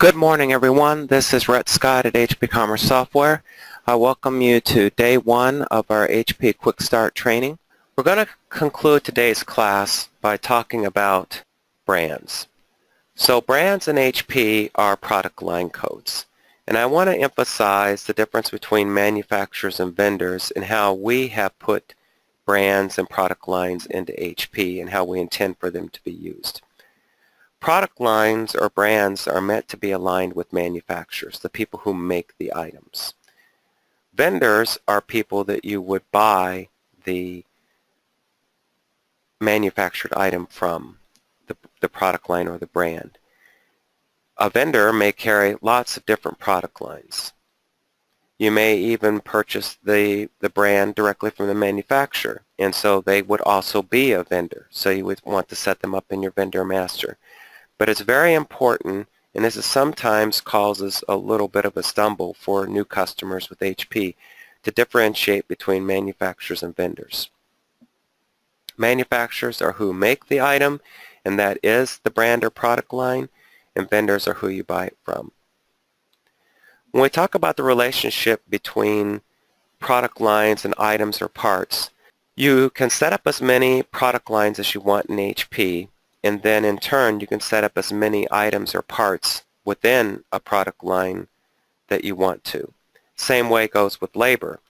Good morning, everyone. This is Rhett Scott at HP Commerce Software. I welcome you to day one of our HP Quick Start training. We're going to conclude today's class by talking about brands. So brands in HP are product line codes. And I want to emphasize the difference between manufacturers and vendors and how we have put brands and product lines into HP and how we intend for them to be used. Product lines or brands are meant to be aligned with manufacturers, the people who make the items. Vendors are people that you would buy the manufactured item from, the product line or the brand. A vendor may carry lots of different product lines. You may even purchase the brand directly from the manufacturer, and so they would also be a vendor. So you would want to set them up in your vendor master. But it's very important, and this is sometimes causes a little bit of a stumble for new customers with HP, to differentiate between manufacturers and vendors. Manufacturers are who make the item, and that is the brand or product line, and vendors are who you buy it from. When we talk about the relationship between product lines and items or parts, you can set up as many product lines as you want in HP, and then in turn you can set up as many items or parts within a product line that you want to. Same way goes with labor.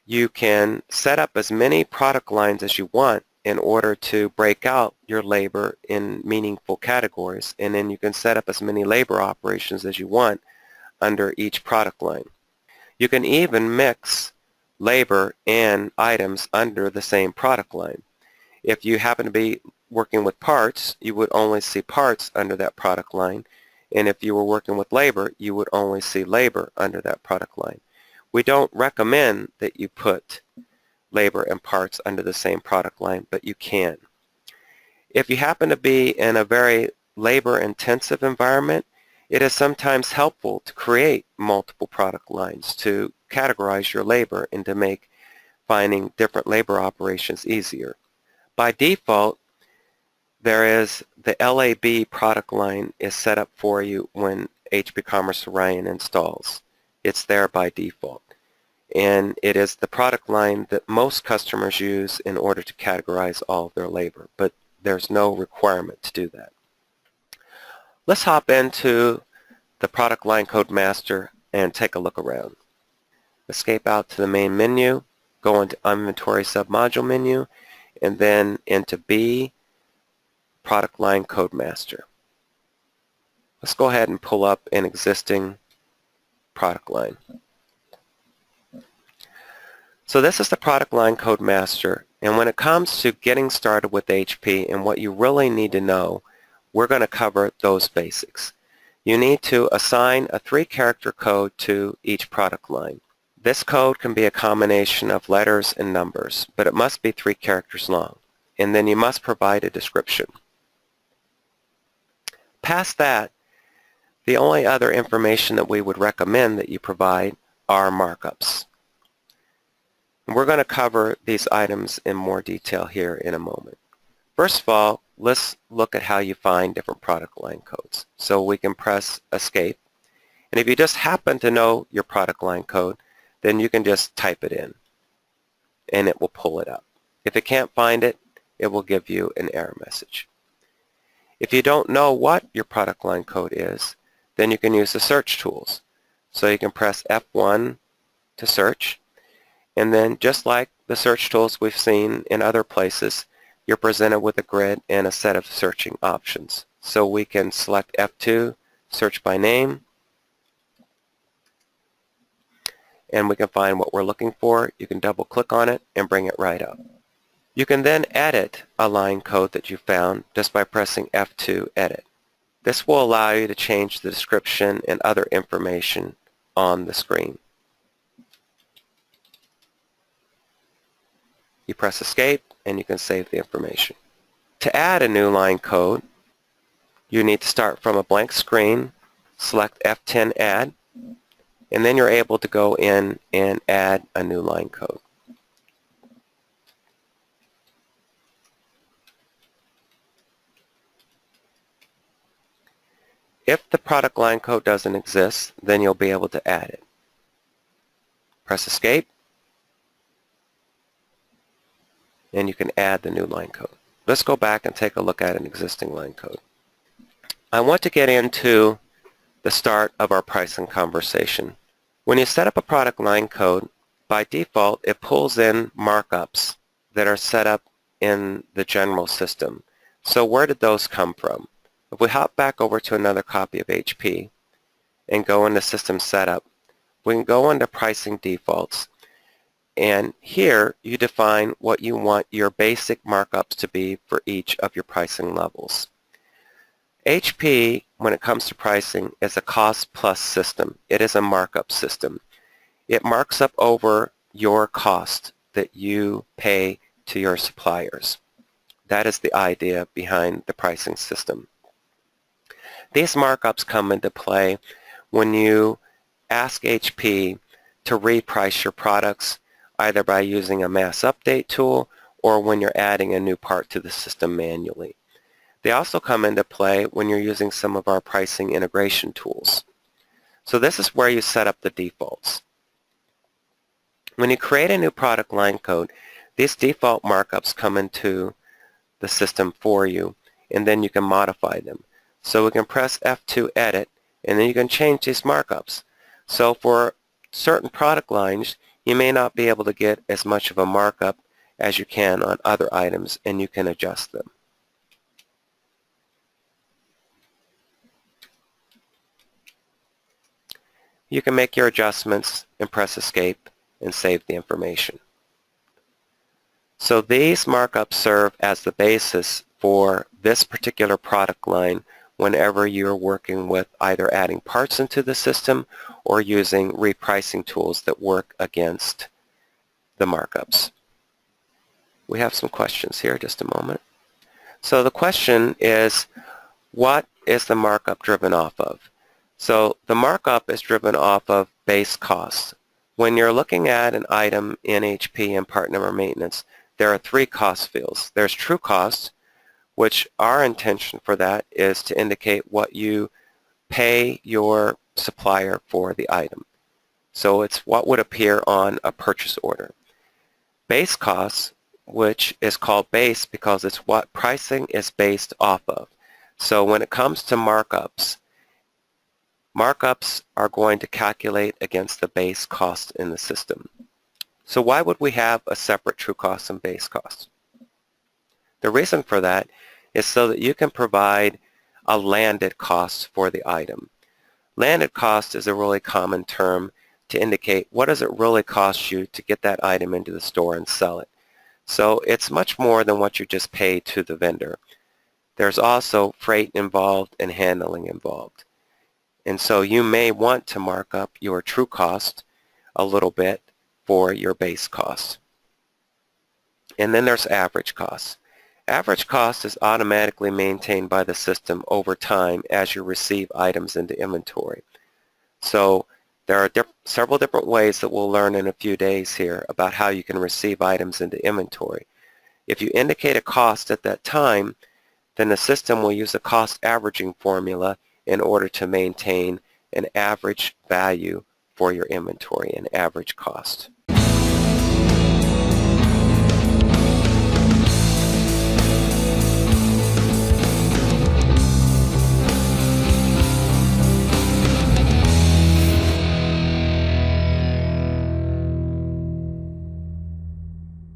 You can set up as many product lines as you want in order to break out your labor in meaningful categories, and then you can set up as many labor operations as you want under each product line. You can even mix labor and items under the same product line. If you happen to be working with parts, you would only see parts under that product line, and if you were working with labor, you would only see labor under that product line. We don't recommend that you put labor and parts under the same product line, but you can. If you happen to be in a very labor-intensive environment, it is sometimes helpful to create multiple product lines to categorize your labor and to make finding different labor operations easier. By default, there is the LAB product line is set up for you when HP Commerce Orion installs. It's there by default. And it is the product line that most customers use in order to categorize all of their labor, but there's no requirement to do that. Let's hop into the product line code master and take a look around. Escape out to the main menu, go into inventory submodule menu, and then into B, product line code master. Let's go ahead and pull up an existing product line. So this is the product line code master, and when it comes to getting started with HP and what you really need to know, we're going to cover those basics. You need to assign a 3-character code to each product line. This code can be a combination of letters and numbers, but it must be 3 characters long, and then you must provide a description. Past that, the only other information that we would recommend that you provide are markups. And we're going to cover these items in more detail here in a moment. First of all, let's look at how you find different product line codes. So we can press escape, and if you just happen to know your product line code, then you can just type it in and it will pull it up. If it can't find it, it will give you an error message. If you don't know what your product line code is, then you can use the search tools. So you can press F1 to search, and then just like the search tools we've seen in other places, you're presented with a grid and a set of searching options. So we can select F2, search by name, and we can find what we're looking for. You can double click on it and bring it right up. You can then edit a line code that you found just by pressing F2 Edit. This will allow you to change the description and other information on the screen. You press Escape and you can save the information. To add a new line code, you need to start from a blank screen, select F10 Add, and then you're able to go in and add a new line code. If the product line code doesn't exist, then you'll be able to add it. Press Escape, and you can add the new line code. Let's go back and take a look at an existing line code. I want to get into the start of our pricing conversation. When you set up a product line code, by default it pulls in markups that are set up in the general system. So where did those come from? If we hop back over to another copy of HP and go into System Setup, we can go into Pricing Defaults, and here you define what you want your basic markups to be for each of your pricing levels. HP, when it comes to pricing, is a cost plus system. It is a markup system. It marks up over your cost that you pay to your suppliers. That is the idea behind the pricing system. These markups come into play when you ask HP to reprice your products, either by using a mass update tool or when you're adding a new part to the system manually. They also come into play when you're using some of our pricing integration tools. So this is where you set up the defaults. When you create a new product line code, these default markups come into the system for you, and then you can modify them. So we can press F2 Edit, and then you can change these markups. So for certain product lines, you may not be able to get as much of a markup as you can on other items, and you can adjust them. You can make your adjustments and press Escape and save the information. So these markups serve as the basis for this particular product line whenever you're working with either adding parts into the system or using repricing tools that work against the markups. We have some questions here, just a moment. So the question is, what is the markup driven off of? So the markup is driven off of base costs. When you're looking at an item in HP and part number maintenance, there are three cost fields. There's true cost, which our intention for that is to indicate what you pay your supplier for the item. So it's what would appear on a purchase order. Base costs, which is called base because it's what pricing is based off of. So when it comes to markups, markups are going to calculate against the base cost in the system. So why would we have a separate true cost and base cost? The reason for that is so that you can provide a landed cost for the item. Landed cost is a really common term to indicate what does it really cost you to get that item into the store and sell it. So it's much more than what you just pay to the vendor. There's also freight involved and handling involved. And so you may want to mark up your true cost a little bit for your base cost. And then there's average cost. Average cost is automatically maintained by the system over time as you receive items into inventory. So there are several different ways that we'll learn in a few days here about how you can receive items into inventory. If you indicate a cost at that time, then the system will use a cost averaging formula in order to maintain an average value for your inventory, an average cost.